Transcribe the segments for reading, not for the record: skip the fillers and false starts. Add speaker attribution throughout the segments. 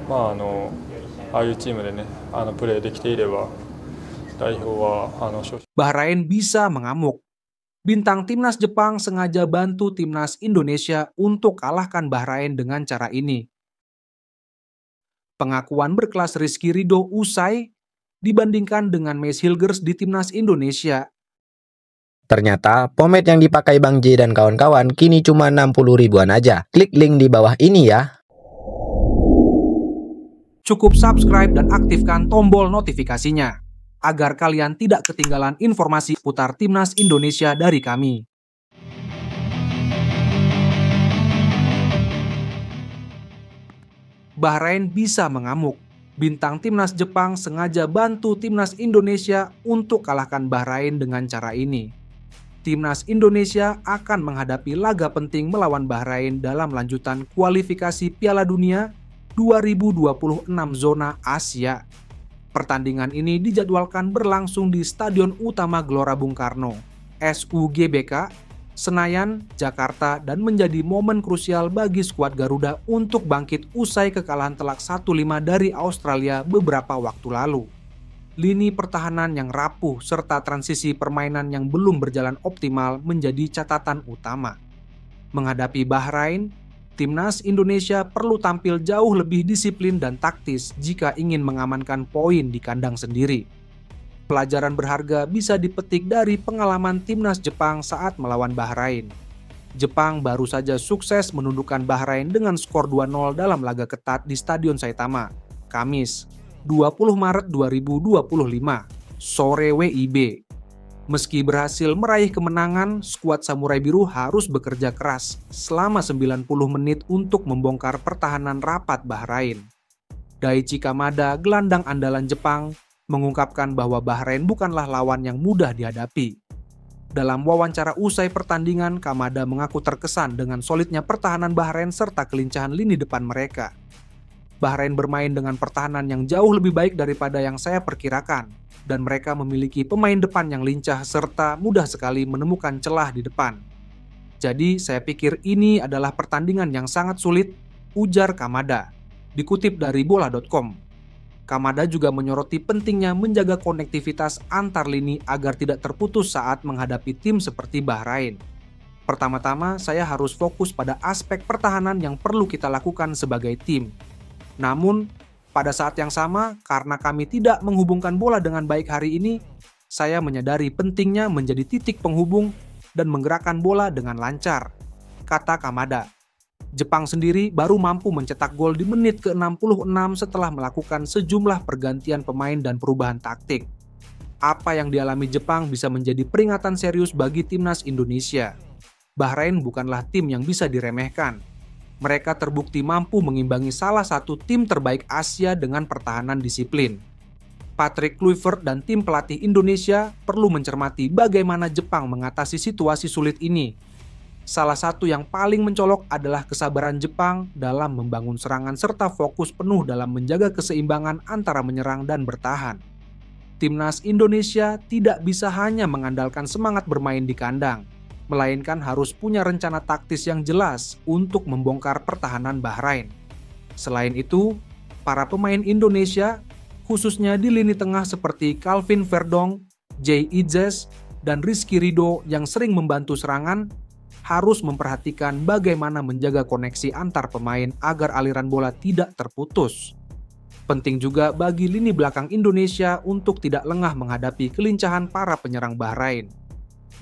Speaker 1: ああいうチームでね、プレーできていれば、代表は
Speaker 2: Bahrain bisa mengamuk. Bintang timnas Jepang sengaja bantu timnas Indonesia untuk kalahkan Bahrain dengan cara ini. Pengakuan berkelas Rizky Ridho usai dibandingkan dengan Mace Hilgers di timnas Indonesia.
Speaker 3: Ternyata pomade yang dipakai Bang J dan kawan-kawan kini cuma 60 ribuan aja. Klik link di bawah ini ya.
Speaker 2: Cukup subscribe dan aktifkan tombol notifikasinya agar kalian tidak ketinggalan informasi putar timnas Indonesia dari kami. Bahrain bisa mengamuk. Bintang timnas Jepang sengaja bantu timnas Indonesia untuk kalahkan Bahrain dengan cara ini. Timnas Indonesia akan menghadapi laga penting melawan Bahrain dalam lanjutan kualifikasi Piala Dunia 2026 zona Asia. Pertandingan ini dijadwalkan berlangsung di Stadion Utama Gelora Bung Karno, SUGBK, Senayan, Jakarta, dan menjadi momen krusial bagi skuad Garuda untuk bangkit usai kekalahan telak 1-5 dari Australia beberapa waktu lalu. Lini pertahanan yang rapuh serta transisi permainan yang belum berjalan optimal menjadi catatan utama. Menghadapi Bahrain, timnas Indonesia perlu tampil jauh lebih disiplin dan taktis jika ingin mengamankan poin di kandang sendiri. Pelajaran berharga bisa dipetik dari pengalaman timnas Jepang saat melawan Bahrain. Jepang baru saja sukses menundukkan Bahrain dengan skor 2-0 dalam laga ketat di Stadion Saitama, Kamis, 20 Maret 2025, sore WIB. Meski berhasil meraih kemenangan, skuad Samurai Biru harus bekerja keras selama 90 menit untuk membongkar pertahanan rapat Bahrain. Daichi Kamada, gelandang andalan Jepang, mengungkapkan bahwa Bahrain bukanlah lawan yang mudah dihadapi. Dalam wawancara usai pertandingan, Kamada mengaku terkesan dengan solidnya pertahanan Bahrain serta kelincahan lini depan mereka. Bahrain bermain dengan pertahanan yang jauh lebih baik daripada yang saya perkirakan, dan mereka memiliki pemain depan yang lincah serta mudah sekali menemukan celah di depan. Jadi saya pikir ini adalah pertandingan yang sangat sulit, ujar Kamada. Dikutip dari bola.com. Kamada juga menyoroti pentingnya menjaga konektivitas antar lini agar tidak terputus saat menghadapi tim seperti Bahrain. Pertama-tama, saya harus fokus pada aspek pertahanan yang perlu kita lakukan sebagai tim. Namun, pada saat yang sama, karena kami tidak menghubungkan bola dengan baik hari ini, saya menyadari pentingnya menjadi titik penghubung dan menggerakkan bola dengan lancar, kata Kamada. Jepang sendiri baru mampu mencetak gol di menit ke-66 setelah melakukan sejumlah pergantian pemain dan perubahan taktik. Apa yang dialami Jepang bisa menjadi peringatan serius bagi timnas Indonesia. Bahrain bukanlah tim yang bisa diremehkan. Mereka terbukti mampu mengimbangi salah satu tim terbaik Asia dengan pertahanan disiplin. Patrick Kluivert dan tim pelatih Indonesia perlu mencermati bagaimana Jepang mengatasi situasi sulit ini. Salah satu yang paling mencolok adalah kesabaran Jepang dalam membangun serangan serta fokus penuh dalam menjaga keseimbangan antara menyerang dan bertahan. Timnas Indonesia tidak bisa hanya mengandalkan semangat bermain di kandang, melainkan harus punya rencana taktis yang jelas untuk membongkar pertahanan Bahrain. Selain itu, para pemain Indonesia, khususnya di lini tengah seperti Calvin Verdong, Jay Idzes, dan Rizky Ridho yang sering membantu serangan, harus memperhatikan bagaimana menjaga koneksi antar pemain agar aliran bola tidak terputus. Penting juga bagi lini belakang Indonesia untuk tidak lengah menghadapi kelincahan para penyerang Bahrain.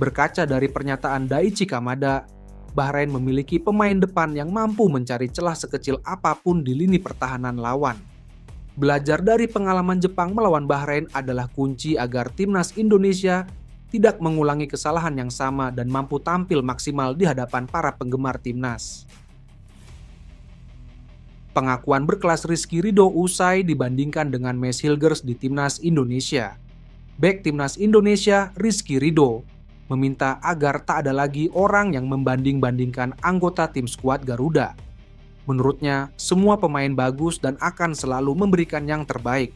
Speaker 2: Berkaca dari pernyataan Daichi Kamada, Bahrain memiliki pemain depan yang mampu mencari celah sekecil apapun di lini pertahanan lawan. Belajar dari pengalaman Jepang melawan Bahrain adalah kunci agar timnas Indonesia tidak mengulangi kesalahan yang sama dan mampu tampil maksimal di hadapan para penggemar timnas. Pengakuan berkelas Rizky Ridho usai dibandingkan dengan Mace Hilgers di timnas Indonesia. Bek timnas Indonesia Rizky Ridho meminta agar tak ada lagi orang yang membanding-bandingkan anggota tim skuad Garuda. Menurutnya, semua pemain bagus dan akan selalu memberikan yang terbaik.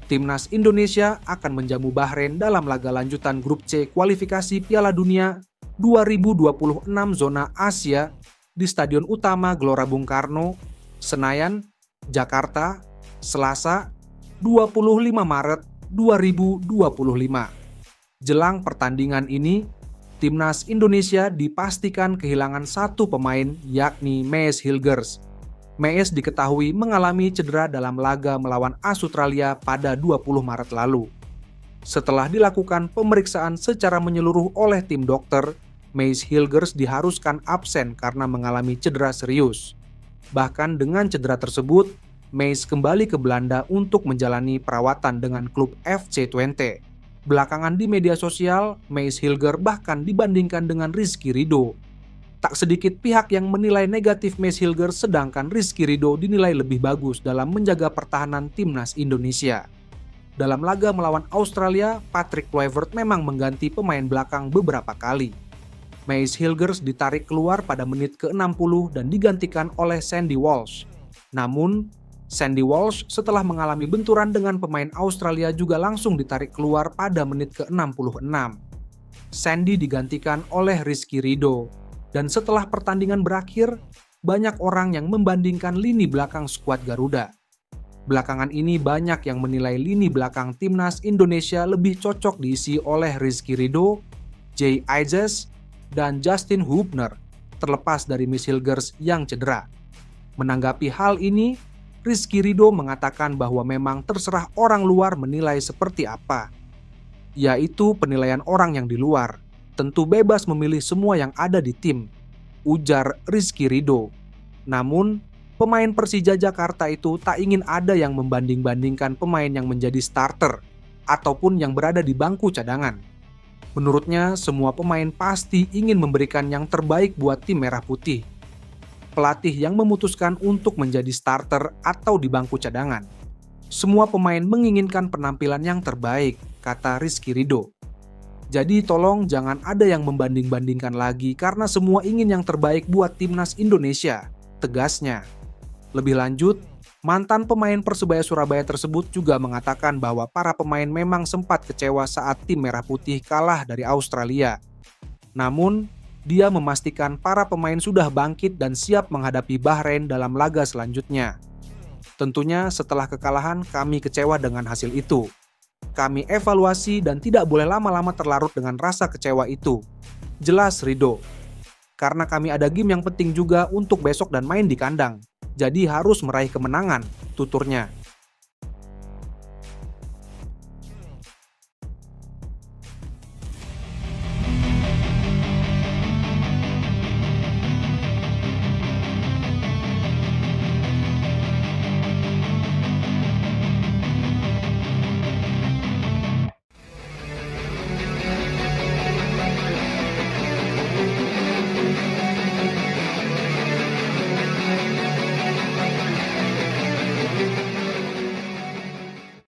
Speaker 2: Timnas Indonesia akan menjamu Bahrain dalam laga lanjutan Grup C kualifikasi Piala Dunia 2026 zona Asia di Stadion Utama Gelora Bung Karno, Senayan, Jakarta, Selasa, 25 Maret 2025. Jelang pertandingan ini, Timnas Indonesia dipastikan kehilangan satu pemain, yakni Mees Hilgers. Mees diketahui mengalami cedera dalam laga melawan Australia pada 20 Maret lalu. Setelah dilakukan pemeriksaan secara menyeluruh oleh tim dokter, Mees Hilgers diharuskan absen karena mengalami cedera serius. Bahkan dengan cedera tersebut, Mees kembali ke Belanda untuk menjalani perawatan dengan klub FC Twente. Belakangan di media sosial, Mees Hilgers bahkan dibandingkan dengan Rizky Ridho. Tak sedikit pihak yang menilai negatif Mees Hilgers, sedangkan Rizky Ridho dinilai lebih bagus dalam menjaga pertahanan Timnas Indonesia. Dalam laga melawan Australia, Patrick Kluivert memang mengganti pemain belakang beberapa kali. Mees Hilgers ditarik keluar pada menit ke-60 dan digantikan oleh Sandy Walsh. Namun, Sandy Walsh setelah mengalami benturan dengan pemain Australia juga langsung ditarik keluar pada menit ke-66. Sandy digantikan oleh Rizky Ridho. Dan setelah pertandingan berakhir, banyak orang yang membandingkan lini belakang skuad Garuda. Belakangan ini banyak yang menilai lini belakang Timnas Indonesia lebih cocok diisi oleh Rizky Ridho, Jay Ijes, dan Justin Hubner, terlepas dari Mees Hilgers yang cedera. Menanggapi hal ini, Rizky Ridho mengatakan bahwa memang terserah orang luar menilai seperti apa. Yaitu penilaian orang yang di luar, tentu bebas memilih semua yang ada di tim, ujar Rizky Ridho. Namun, pemain Persija Jakarta itu tak ingin ada yang membanding-bandingkan pemain yang menjadi starter ataupun yang berada di bangku cadangan. Menurutnya, semua pemain pasti ingin memberikan yang terbaik buat tim merah putih. Pelatih yang memutuskan untuk menjadi starter atau di bangku cadangan. Semua pemain menginginkan penampilan yang terbaik, kata Rizky Ridho. Jadi tolong jangan ada yang membanding-bandingkan lagi karena semua ingin yang terbaik buat Timnas Indonesia, tegasnya. Lebih lanjut, mantan pemain Persebaya Surabaya tersebut juga mengatakan bahwa para pemain memang sempat kecewa saat tim merah putih kalah dari Australia. Namun, dia memastikan para pemain sudah bangkit dan siap menghadapi Bahrain dalam laga selanjutnya. Tentunya setelah kekalahan kami kecewa dengan hasil itu. Kami evaluasi dan tidak boleh lama-lama terlarut dengan rasa kecewa itu. Jelas Ridho. Karena kami ada game yang penting juga untuk besok dan main di kandang. Jadi harus meraih kemenangan, tuturnya.